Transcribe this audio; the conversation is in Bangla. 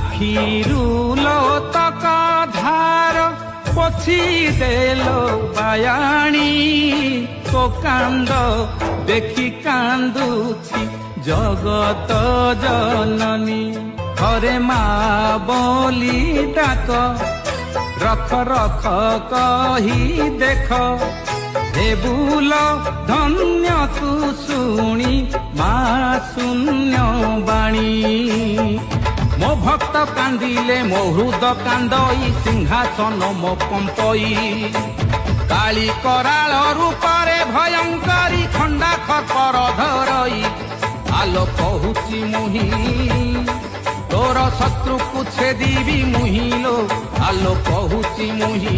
আখিরু লোতক ধার পছি দেলো বায়াণী তো কান্দ দেখি কান্দুছি জগত জননী হরে মা বলি ডাক রখ রখ কহি দেখ দেবুল ধন্য তু শুনি মা শূন্য বাণী মো ভক্ত কান্দিলে মো হৃদ কান্দই সিংহাসন মো কম্পই কালী কৰাল ৰূপৰে ভয়ংকৰী খণ্ডা খপৰ ধৰই আলো কহুচি মুহি তোর শত্রুকু ছেদিবি মুহিলো আলো কহুচি মুহি